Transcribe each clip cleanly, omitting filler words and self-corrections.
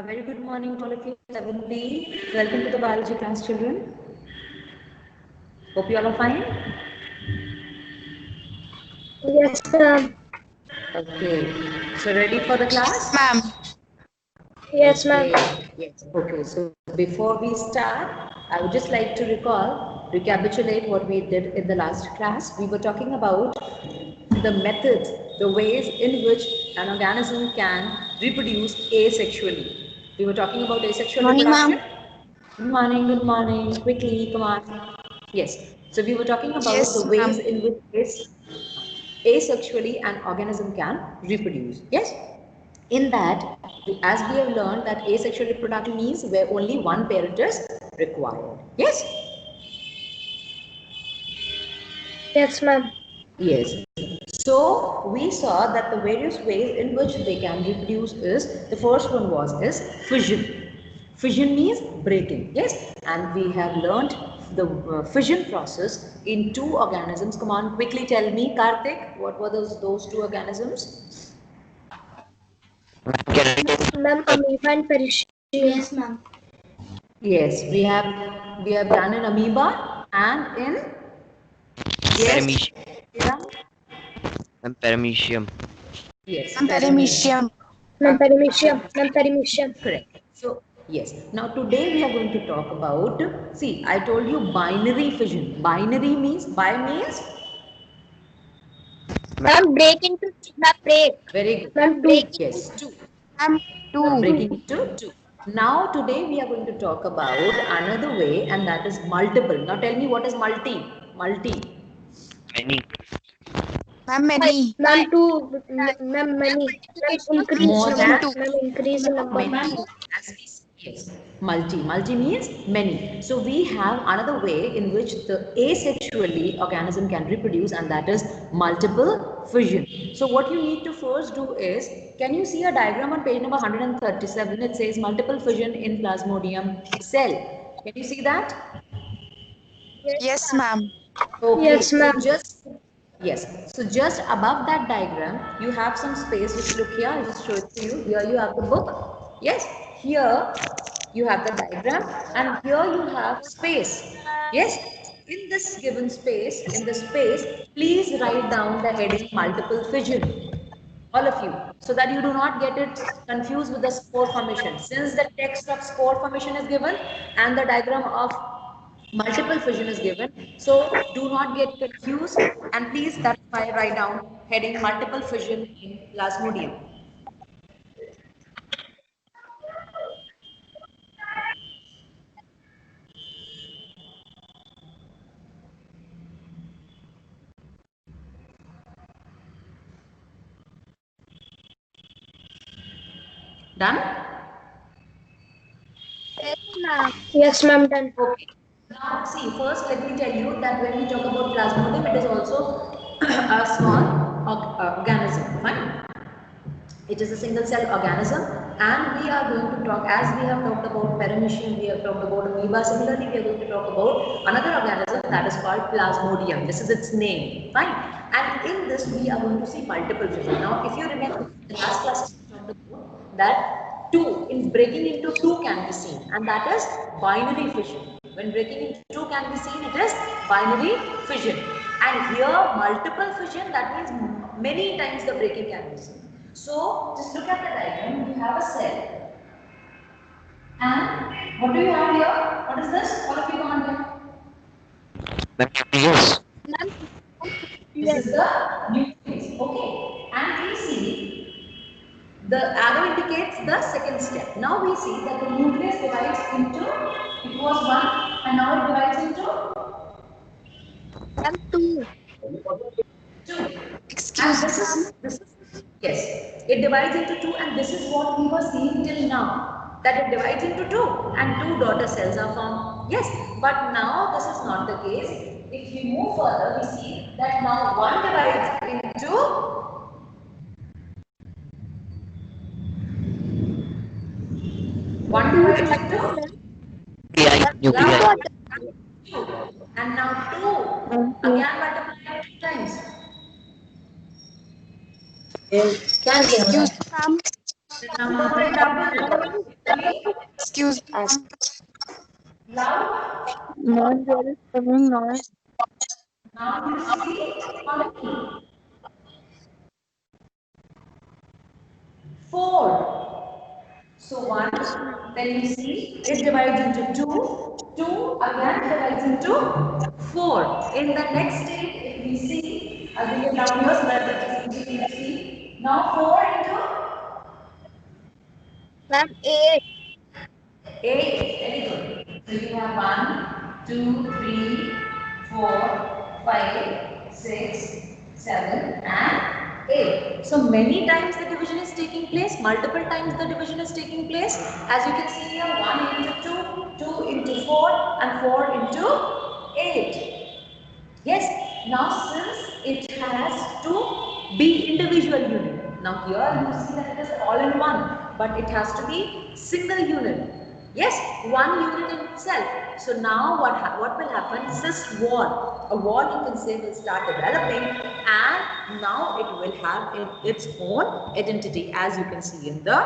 A very good morning to all of you, 7B. Welcome to the biology class, children. Hope you all are fine. Yes, ma'am. Okay. So ready for the class? Ma'am. Yes, ma'am. Yes. Okay. So before we start, I would just like to recapitulate what we did in the last class. We were talking about the methods, the ways in which an organism can reproduce asexually. We were talking about asexual Morning, reproduction. ma'am. Good morning, good morning. Quickly, come on. Yes. So we were talking about the Yes, ways ma'am. in which asexually an organism can reproduce. Yes. In that, as we have learned that asexual reproduction means where only one parent is required. Yes. Yes, ma'am. Yes. So we saw that the various ways in which they can reproduce is the first one is fission. Fission means breaking. Yes, and we have learned the fission process in two organisms. Come on, quickly tell me, Karthik, what were those two organisms? Ma'am, amoeba and perichium. Yes, ma'am. Yes, we have done in amoeba and in yes, Paramecium. yeah, Paramecium. yes, Ma'am, paramecium. paramecium. Ma'am, perimecium. Ma'am, perimecium. Correct. So, yes. Now, today we are going to talk about, see, I told you binary fission. Binary means, bi means, Ma'am, break into ma'am, break. very good. Ma'am, two. Yes, two. Ma'am, two. Breaking into two. Now, today we are going to talk about another way, and that is multiple. Now, tell me what is multi? Multi. Many. Ma'am, many. Ma'am, two. Ma'am, many. Ma'am, increase More number. than Two. Ma'am, increase in number. many. As we see, yes, multi means many. So we have another way in which the asexually organism can reproduce, and that is multiple fission. So what you need to first do is, can you see a diagram on page number 137? It says multiple fission in plasmodium cell. Can you see that? Yes, ma'am. Okay, Yes, so ma'am. just above that diagram, you have some space. Just look here, I'll just show it to you. Here you have the book. Yes, here you have the diagram, and here you have space. Yes, in this given space, please write down the heading multiple fission. All of you, so that you do not get it confused with the spore formation. Since the text of spore formation is given and the diagram of multiple fission is given, so do not get confused, and please, that's why I write down heading multiple fission in plasmodium. Done? Yes, ma'am, done. Okay. Now, see, first let me tell you that when we talk about plasmodium, it is also a small organism. Fine. It is a single cell organism, and we are going to talk, as we have talked about paramecium, we have talked about amoeba. Similarly, we are going to talk about another organism that is called plasmodium. This is its name. Fine. And in this, we are going to see multiple fission. Now, if you remember, the last class we talked about that two, in breaking into two can be seen, and that is binary fission. When breaking into two can be seen, it is binary fission. And here, multiple fission, that means many times the breaking can be seen. So, just look at the diagram. You have a cell, and what do you have here? What is this? All of you come on here. Nucleus. This is the nucleus. Okay, and we see the arrow indicates the second step. Now we see that the nucleus divides into, it was one, and now it divides into Ma'am, two. two. And Excuse me, this is yes, it divides into two, and this is what we were seeing till now, that it divides into two and two daughter cells are formed. Yes, but now this is not the case. If we move further, we see that now one divides into one divides into Nuclei. two, and now two again multiply two times. excuse me, ma'am. The number double. Excuse me. Loud. Mom, there is coming noise. Now you see how many? 4. So 1, then you see it divides into 2. 2 again divides into 4. In the next stage, if we see, I'll bring it down here so that it's easy to see. Now 4 into Ma'am, 8. 8. Very good. So you have 1, 2, 3, 4, 5, 6, 7, and 8. So many times the division is taking place, multiple times the division is taking place. As you can see here, 1 into 2, 2 into 4, and 4 into 8. Yes, now since it has to be individual unit. Now here you see that it is all in one, but it has to be single unit. Yes, one unit in itself. So now what will happen? This wall, a wall you can say will start developing, and now it will have its own identity, as you can see in the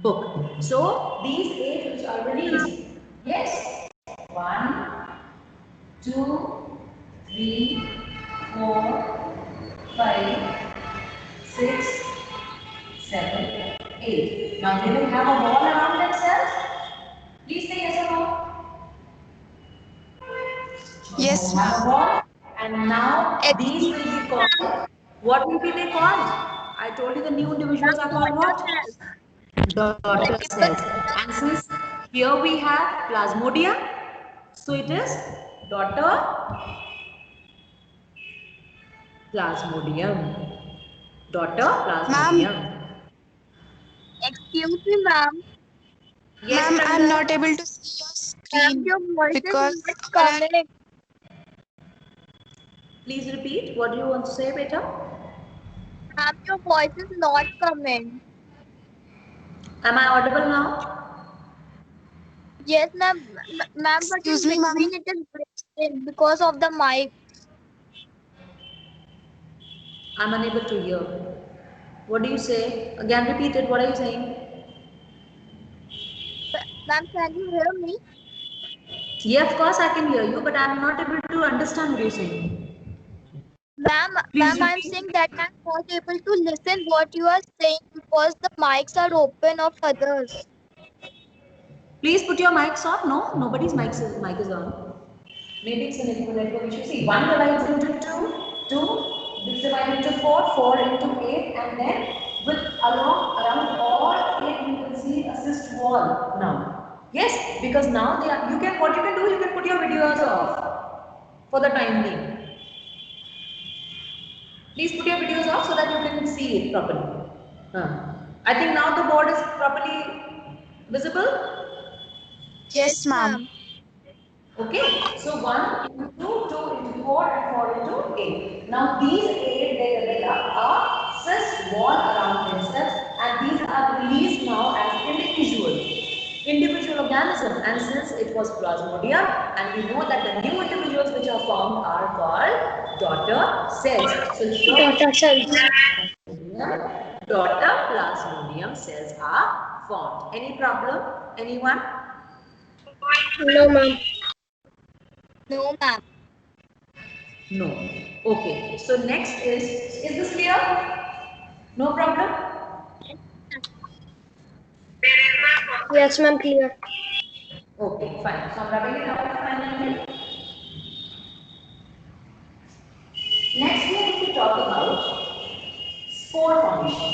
book. So these 8 which are released. Yes, 1, 2, 3, 4, 5, 6, 7, 8. Now they will have a wall around themselves. Please say yes or no. Yes, They have a ma'am. wall. And now these will be called. What will be they called? I told you the new individuals are called what? Daughter cells. And since here we have plasmodium, so it is daughter plasmodium. Daughter Ma'am, plasmodium. Excuse me, ma'am. Yes, ma'am, I'm Pranda. not able to see your Ma'am, screen your voice because is not coming. Please repeat. What do you want to say, beta? Ma'am, your voice is not coming. Am I audible now? Yes, ma'am. Ma'am, but in excuse me, ma'am. between it is breaking because of the mic. I'm unable to hear. What do you say? Again, repeat it. What are you saying? Ma'am, can you hear me? Yeah, of course I can hear you, but I'm not able to understand what you're saying. Ma'am, Please I'm repeat. saying that I'm not able to listen what you are saying because the mics are open of others. Please put your mics on. No, nobody's mic is on. Maybe it's a network issue. See, 1 divides into 2, 2, this divides into 4, 4 into 8, and then with around all 8 you will see a cyst wall now. Yes, because now they are, what you can do, you can put your videos off for the time being. Please put your videos off so that you can see it properly. I think now the board is properly visible. Yes, ma'am. Okay, so 1 into 2, 2 into 4, and 4 into 8. Now these 8 they develop a cyst wall around themselves, and these are released now as individual organism. And since it was plasmodium, and we know that the new individuals which are formed are called daughter cells. So here Daughter cells. daughter plasmodium cells are formed. Any problem? Anyone? No, ma'am. No, ma'am. No. Okay. So next is this clear? No problem? Yes, ma'am, clear. Okay, fine. So I'm rubbing it out finally. Next we are going to talk about spore formation.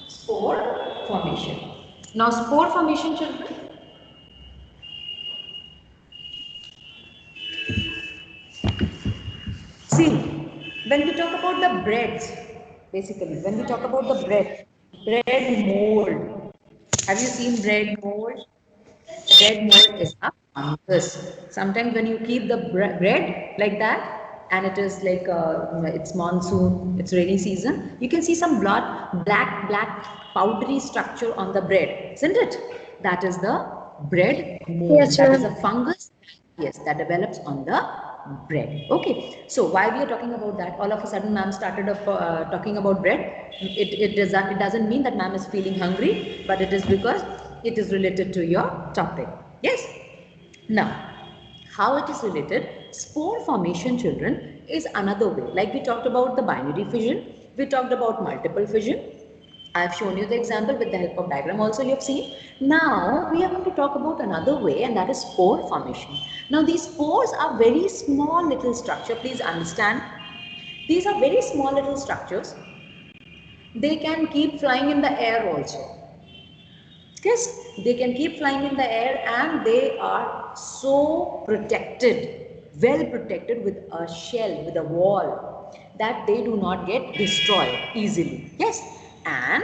Spore formation. Now spore formation, children. See, when we talk about the breads, basically, when we talk about the bread mold. Have you seen bread mold? Bread mold is a fungus. Sometimes when you keep the bread like that, and it is like it's monsoon, it's rainy season, you can see some black powdery structure on the bread, isn't it? That is the bread mold. Yes, That is ma'am. a fungus, yes, that develops on the bread. Okay, so why we are talking about that? All of a sudden, ma'am started talking about bread. It doesn't mean that ma'am is feeling hungry, but it is because it is related to your topic. Yes. Now, how it is related? Spore formation, children, is another way. Like we talked about the binary fission, we talked about multiple fission. I have shown you the example with the help of diagram also you have seen. Now we are going to talk about another way, and that is spore formation. Now these spores are very small little structure. Please understand. These are very small little structures. They can keep flying in the air also. Yes, they can keep flying in the air, and they are so protected, well protected with a shell, with a wall, that they do not get destroyed easily. Yes, and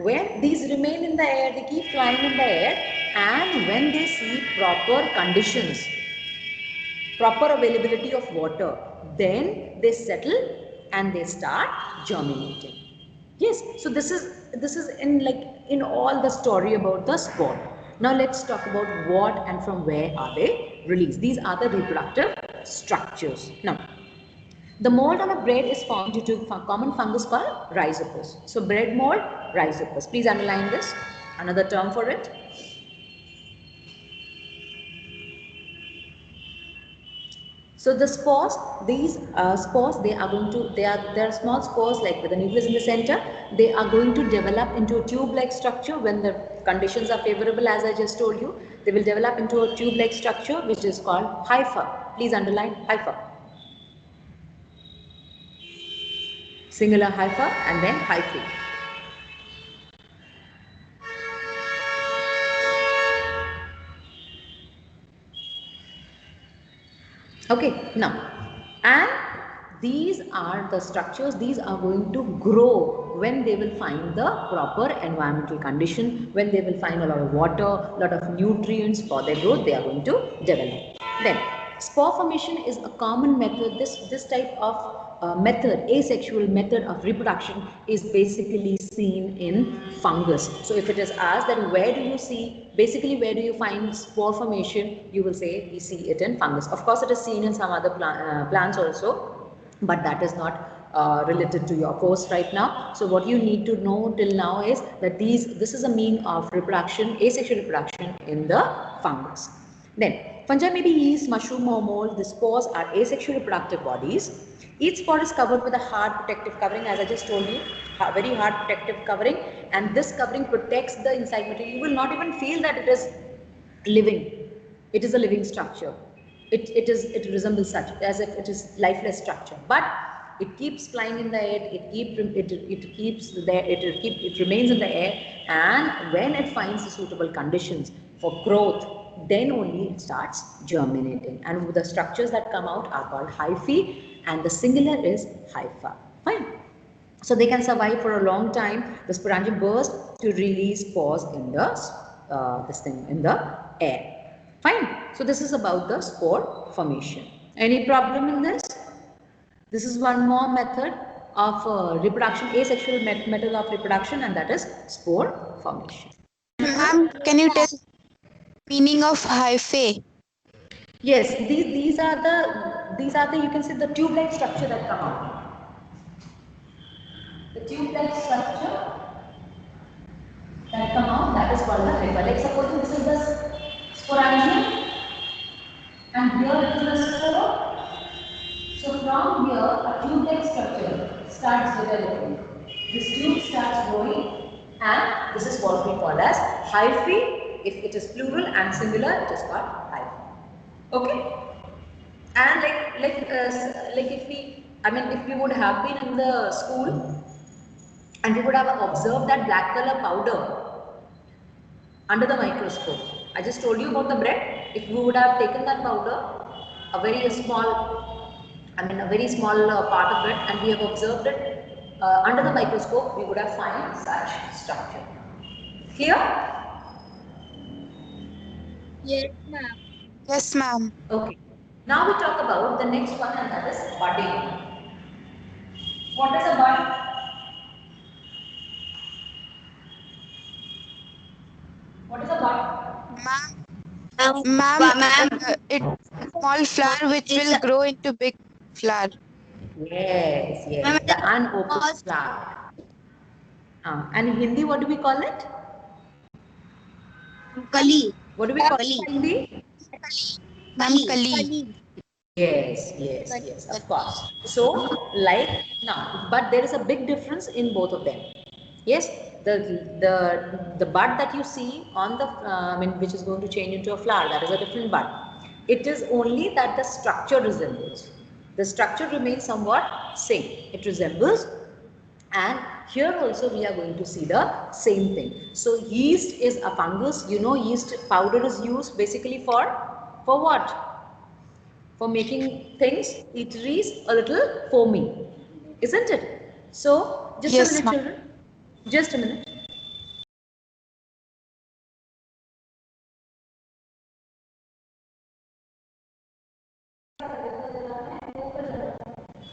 when these remain in the air, they keep flying in the air, and when they see proper conditions, proper availability of water, then they settle and they start germinating. Yes, so this is in all the story about the spore. Now let's talk about what and from where are they released. These are the reproductive structures. Now, the mold on a bread is formed due to a common fungus called rhizopus. So bread mold, rhizopus. Please underline this. Another term for it. So the spores, these spores, they are small spores like with the nucleus in the center. They are going to develop into a tube-like structure when the conditions are favorable, as I just told you. They will develop into a tube-like structure which is called hypha. Please underline hypha. Singular hypha and then hyphae. Okay, now, and these are the structures, these are going to grow when they will find the proper environmental condition, when they will find a lot of water, a lot of nutrients for their growth, they are going to develop. Then, spore formation is a common method. This type of method, asexual method of reproduction, is basically seen in fungus. So if it is asked that where do you see, basically where do you find spore formation, you will say we see it in fungus. Of course, it is seen in some other plants also, but that is not related to your course right now. So what you need to know till now is that this is a mean of reproduction, asexual reproduction in the fungus. Then fungi may be yeast, mushroom or mold. The spores are asexual reproductive bodies. Each spore is covered with a hard protective covering, as I just told you, very hard protective covering, and this covering protects the inside material. You will not even feel that it is living. It is a living structure. It resembles such as if it is lifeless structure, but it keeps flying in the air. It remains in the air, and when it finds the suitable conditions for growth, then only it starts germinating. And the structures that come out are called hyphae, and the singular is hypha. Fine. So they can survive for a long time. The sporangium bursts to release spores in the in the air. Fine. So this is about the spore formation. Any problem in this? This is one more method of reproduction, asexual method of reproduction, and that is spore formation. Ma'am, can you tell meaning of hyphae? Yes, these are the you can see the tube-like structure that come out. The tube-like structure that come out, that is called the hypha. Like suppose this is the sporangium, and here it is the spore. So from here, a tube-like structure starts developing. This tube starts growing, and this is what we call as hyphae. If it is plural and singular, it is called hypha. Okay. And if we would have been in the school and we would have observed that black color powder under the microscope. I just told you about the bread. If we would have taken that powder, a very small part of it, and we have observed it under the microscope, we would have found such structure. Clear? Yes, ma'am. Yes, ma'am. Okay. Now we talk about the next one, and that is budding. What is a bud? What is a bud? Ma'am, Ma'am. it Small flower which will grow into big flower. Yes, yes, the unopened flower. And in Hindi, what do we call it? Kali. What do we call it in Hindi? Ma'am, kali. Yes, yes, yes, of course. So, like now, but there is a big difference in both of them. Yes, the bud that you see on the, which is going to change into a flower, that is a different bud. It is only that the structure resembles. The structure remains somewhat same. It resembles, and here also we are going to see the same thing. So yeast is a fungus. You know, yeast powder is used basically for what? For making things, eateries a little foamy, isn't it? So just Yes, a minute, ma'am. children. Just a minute.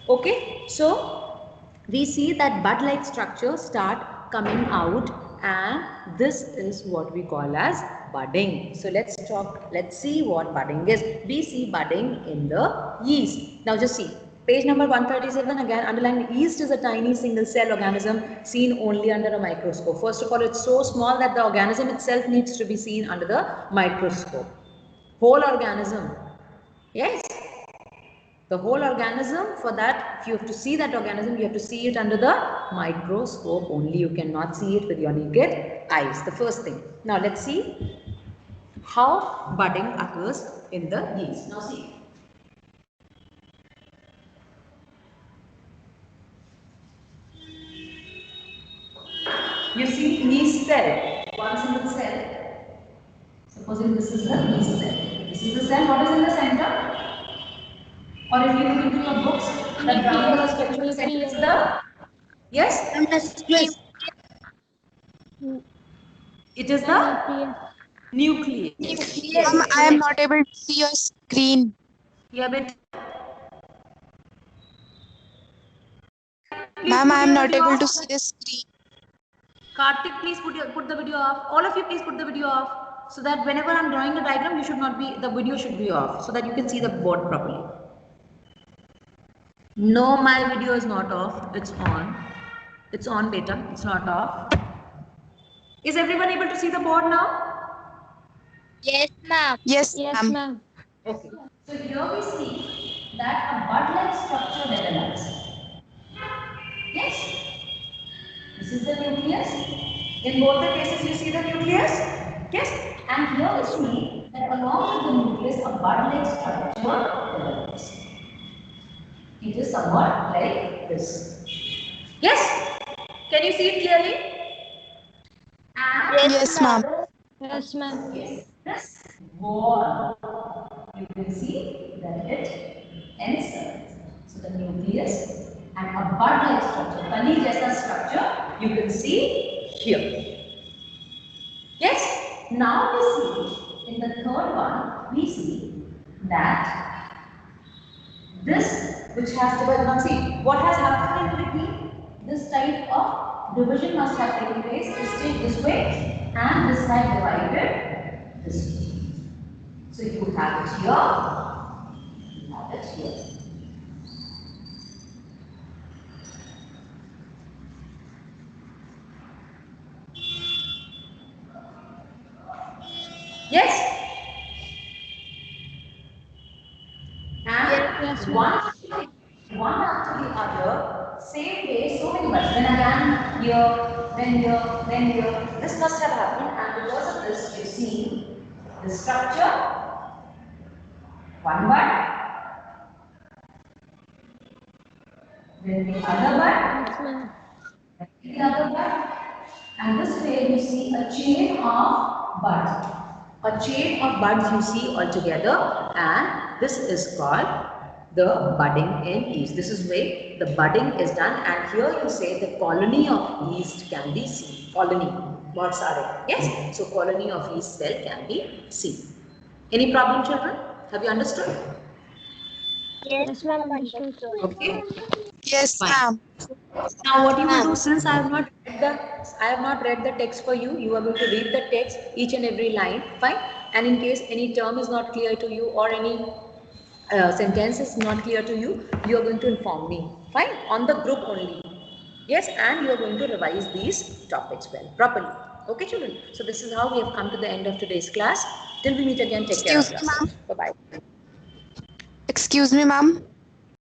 Okay, so we see that bud-like structures start coming out, and this is what we call as budding. So let's see what budding is. We see budding in the yeast. Now just see, page number 137 again, underline, yeast is a tiny single cell organism seen only under a microscope. First of all, it's so small that the organism itself needs to be seen under the microscope. Whole organism. Yes. The whole organism, for that, if you have to see that organism, you have to see it under the microscope only. You cannot see it with your naked eyes. The first thing. Now let's see how budding occurs in the yeast. Now see. You see yeast cell, one single cell. Supposing this is the yeast cell. This is the cell. What is in the center? Or if you look into your books, the brown color structure center is the, yes? It is the nucleus. Ma'am, I am not able to see your screen. Yeah, but Ma'am, I am not able to see the screen. Kartik, please put the video off. All of you, please put the video off, so that whenever I'm drawing a diagram, the video should be off, so that you can see the board properly. No, my video is not off. It's on. It's on, beta. It's not off. Is everyone able to see the board now? Yes, ma'am. Yes, ma'am. Okay. So here we see that a bud-like structure develops. Yes. This is the nucleus. In both the cases, you see the nucleus. Yes. And here we see that along with the nucleus, a bud-like structure develops. It is somewhat like this. Yes. Can you see it clearly? And Yes, ma'am. Yes, ma'am. yes, this wall, you can see that it ends. So the nucleus and a bud-like structure, kali jaisa structure, you can see here. Yes. Now we see in the third one, we see that this, which has divided. Now see what has happened in between. This type of division must have taken place. This way, and this side divided this way. So you have it here, you have it here. Yes? And Yes, one after the other, same way, so many buds. Then again here, then here. This must have happened, and because of this, you see the structure. One bud, then the other bud, then the other bud, and this way you see a chain of buds. A chain of buds you see all together, and this is called the budding in yeast. This is where the budding is done, and here you say the colony of yeast can be seen. Colony, what's are it? Yes, so colony of yeast cell can be seen. Any problem, children? Have you understood? Yes, ma'am. Understood. Okay. Yes, Fine. ma'am. Now what you will do, since I have not read the text for you, you are going to read the text, each and every line, fine? And in case any term is not clear to you or any sentence is not clear to you, you are going to inform me. Fine, on the group only. Yes, and you are going to revise these topics well, properly. Okay, children. So this is how we have come to the end of today's class. Till we meet again, take care of Excuse me, yourself. ma'am. Bye bye. Excuse me, ma'am.